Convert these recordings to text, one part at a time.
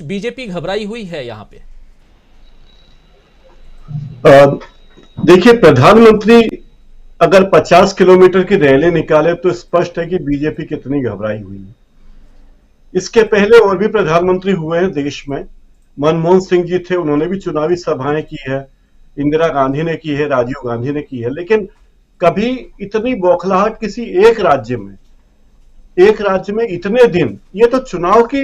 BJP घबराई हुई है यहाँ पे? देखिए, प्रधानमंत्री अगर 50 किलोमीटर की रैली निकाले तो स्पष्ट है कि बीजेपी कितनी घबराई हुई है। इसके पहले और भी प्रधानमंत्री हुए हैं देश में। मनमोहन सिंह जी थे, उन्होंने भी चुनावी सभाएं की है, इंदिरा गांधी ने की है, राजीव गांधी ने की है, लेकिन कभी इतनी बौखलाहट किसी एक राज्य में इतने दिन, ये तो चुनाव की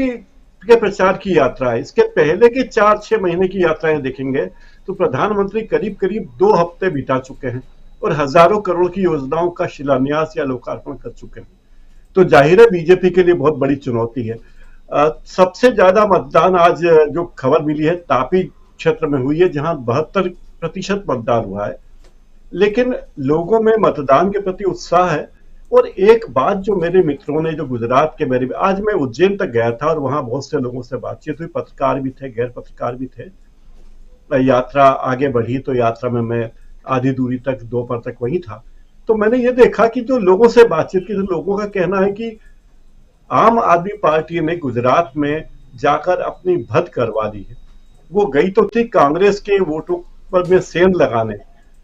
के प्रचार की यात्रा है। इसके पहले की 4-6 महीने की यात्राएं देखेंगे तो प्रधानमंत्री करीब करीब 2 हफ्ते बिता चुके हैं और हजारों करोड़ की योजनाओं का शिलान्यास या लोकार्पण कर चुके हैं। तो जाहिर है बीजेपी के लिए बहुत बड़ी चुनौती है। सबसे ज्यादा मतदान आज जो खबर मिली है तापी क्षेत्र में हुई है, जहां 72% मतदान हुआ है। लेकिन लोगों में मतदान के प्रति उत्साह है। और एक बात जो मेरे मित्रों ने, जो गुजरात के मेरे, आज मैं उज्जैन तक गया था और वहां बहुत से लोगों से बातचीत हुई, पत्रकार भी थे, गैर पत्रकार भी थे। यात्रा आगे बढ़ी तो यात्रा में मैं आधी दूरी तक, दोपहर तक वहीं था। तो मैंने ये देखा कि जो लोगों से बातचीत की, तो लोगों का कहना है कि आम आदमी पार्टी ने गुजरात में जाकर अपनी भद करवा दी है। वो गई तो थी कांग्रेस के वोटों पर में सेंध लगाने,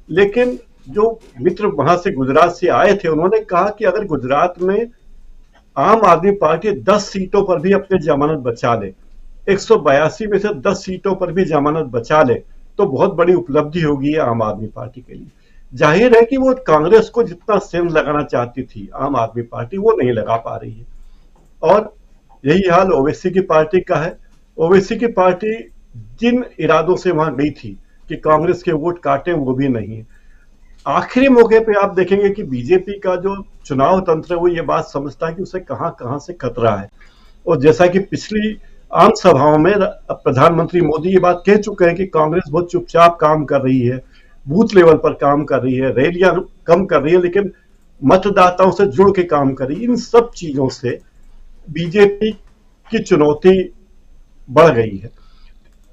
लेकिन जो मित्र वहां से गुजरात से आए थे उन्होंने कहा कि अगर गुजरात में आम आदमी पार्टी 10 सीटों पर भी अपनी जमानत बचा ले, 182 में से 10 सीटों पर भी जमानत बचा ले, तो बहुत बड़ी उपलब्धि होगी आम आदमी पार्टी के लिए। जाहिर है कि वो कांग्रेस को जितना सेंध लगाना चाहती थी आम आदमी पार्टी, वो नहीं लगा पा रही है। और यही हाल ओवैसी की पार्टी का है। ओवैसी की पार्टी जिन इरादों से वहां गई थी कि कांग्रेस के वोट काटे, वो भी नहीं है। आखिरी मौके पे आप देखेंगे कि बीजेपी का जो चुनाव तंत्र है वो ये बात समझता है कि उसे कहां कहां से खतरा है। और जैसा कि पिछली आम सभाओं में प्रधानमंत्री मोदी ये बात कह चुके हैं कि कांग्रेस बहुत चुपचाप काम कर रही है, बूथ लेवल पर काम कर रही है, रैलियां कम कर रही है, लेकिन मतदाताओं से जुड़ के काम कर रही है। इन सब चीजों से बीजेपी की चुनौती बढ़ गई है।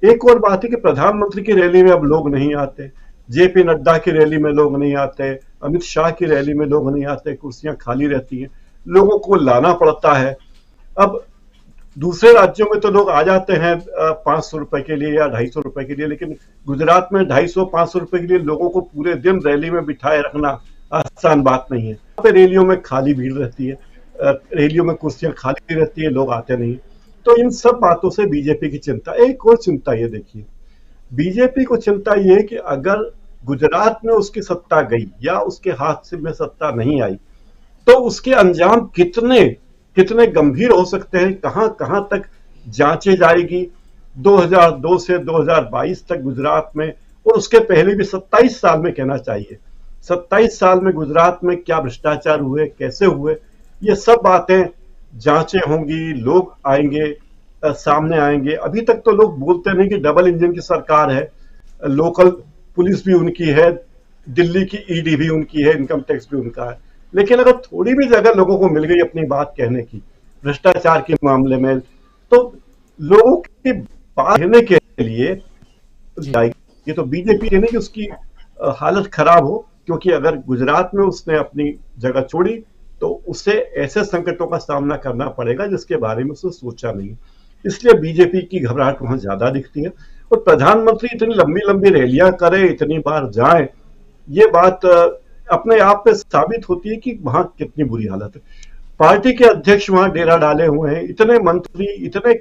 एक और बात है कि प्रधानमंत्री की रैली में अब लोग नहीं आते, जेपी नड्डा की रैली में लोग नहीं आते, अमित शाह की रैली में लोग नहीं आते, कुर्सियां खाली रहती हैं, लोगों को लाना पड़ता है। अब दूसरे राज्यों में तो लोग आ जाते हैं 500 रुपए के लिए या 250 रुपए के लिए, लेकिन गुजरात में 250-500 रुपए के लिए लोगों को पूरे दिन रैली में बिठाए रखना आसान बात नहीं है। यहाँ पे रैलियों में खाली भीड़ रहती है, रैलियों में कुर्सियां खाली रहती है, लोग आते नहीं। तो इन सब बातों से बीजेपी की चिंता। एक और चिंता ये देखिए, बीजेपी को चिंता ये है कि अगर गुजरात में उसकी सत्ता गई या उसके हाथ से में सत्ता नहीं आई, तो उसके अंजाम कितने कितने गंभीर हो सकते हैं, कहां कहां तक जांचे जाएगी। 2002 से 2022 तक गुजरात में, और उसके पहले भी 27 साल में कहना चाहिए, 27 साल में गुजरात में क्या भ्रष्टाचार हुए, कैसे हुए, ये सब बातें जांचें होंगी, लोग आएंगे, सामने आएंगे। अभी तक तो लोग बोलते नहीं कि डबल इंजन की सरकार है, लोकल पुलिस भी उनकी है, दिल्ली की ईडी भी उनकी है, इनकम टैक्स भी उनका है। लेकिन अगर थोड़ी भी जगह लोगों को मिल गई अपनी बात कहने की भ्रष्टाचार के मामले में, तो लोगों की बात कहने के लिए ये तो बीजेपी कहने की उसकी हालत खराब हो, क्योंकि अगर गुजरात में उसने अपनी जगह छोड़ी तो उसे ऐसे संकटों का सामना करना पड़ेगा जिसके बारे में उसने सोचा नहीं। इसलिए बीजेपी की घबराहट वहां ज्यादा दिखती है। और प्रधानमंत्री इतनी लंबी लंबी रैलियां करे, इतनी बार जाए, ये बात अपने आप पे साबित होती है कि वहां कितनी बुरी हालत है। पार्टी के अध्यक्ष वहां डेरा डाले हुए हैं, इतने मंत्री, इतने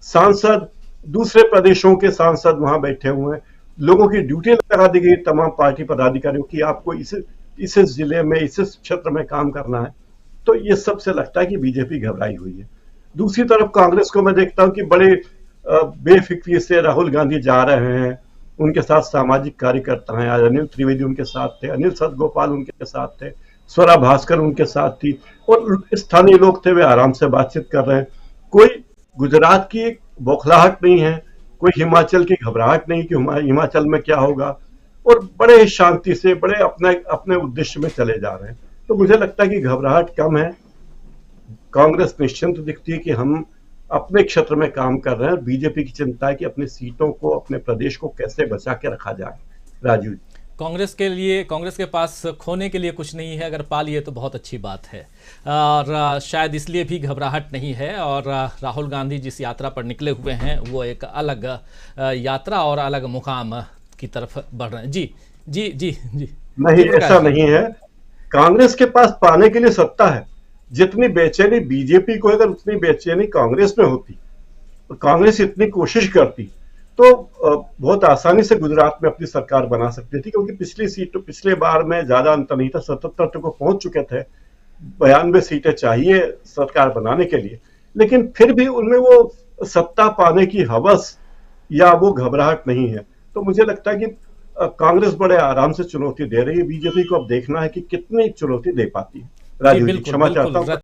सांसद, दूसरे प्रदेशों के सांसद वहां बैठे हुए हैं, लोगों की ड्यूटी लगा दी गई तमाम पार्टी पदाधिकारियों की, आपको इस जिले में, इस क्षेत्र में काम करना है। तो ये सबसे लगता है कि बीजेपी घबराई हुई है। दूसरी तरफ कांग्रेस को मैं देखता हूं कि बड़े बेफिक्री से राहुल गांधी जा रहे हैं, उनके साथ सामाजिक कार्यकर्ता हैं, आज अनिल त्रिवेदी उनके साथ थे, अनिल सतगोपाल उनके साथ थे, स्वरा भास्कर उनके साथ थी, और स्थानीय लोग थे, वे आराम से बातचीत कर रहे हैं। कोई गुजरात की बौखलाहट नहीं है, कोई हिमाचल की घबराहट नहीं कि हिमाचल में क्या होगा, और बड़े शांति से, बड़े अपने अपने उद्देश्य में चले जा रहे हैं। तो मुझे लगता है कि घबराहट कम है। कांग्रेस निश्चिंत दिखती है कि हम अपने क्षेत्र में काम कर रहे हैं। बीजेपी की चिंता है कि अपनी सीटों को, अपने प्रदेश को कैसे बचा के रखा जाए। राजीव। कांग्रेस के लिए, कांग्रेस के पास खोने के लिए कुछ नहीं है, अगर पा लिए तो बहुत अच्छी बात है। और शायद इसलिए भी घबराहट नहीं है। और राहुल गांधी जिस यात्रा पर निकले हुए हैं वो एक अलग यात्रा और अलग मुकाम की तरफ बढ़ रहे हैं। जी जी जी जी नहीं, ऐसा नहीं है। कांग्रेस के पास पाने के लिए सत्ता है। जितनी बेचैनी बीजेपी को, अगर उतनी बेचैनी कांग्रेस में होती, कांग्रेस इतनी कोशिश करती, तो बहुत आसानी से गुजरात में अपनी सरकार बना सकती थी, क्योंकि पिछले बार में ज्यादा अंतर नहीं था, 77 तक को पहुंच चुके थे। 92 सीटें चाहिए सरकार बनाने के लिए, लेकिन फिर भी उनमें वो सत्ता पाने की हवस या वो घबराहट नहीं है। तो मुझे लगता है कि कांग्रेस बड़े आराम से चुनौती दे रही है बीजेपी को। अब देखना है कि कितनी चुनौती दे पाती है। जी राजीव जी, बिल्कुल क्षमा चाहता बिल्कुल। हूं।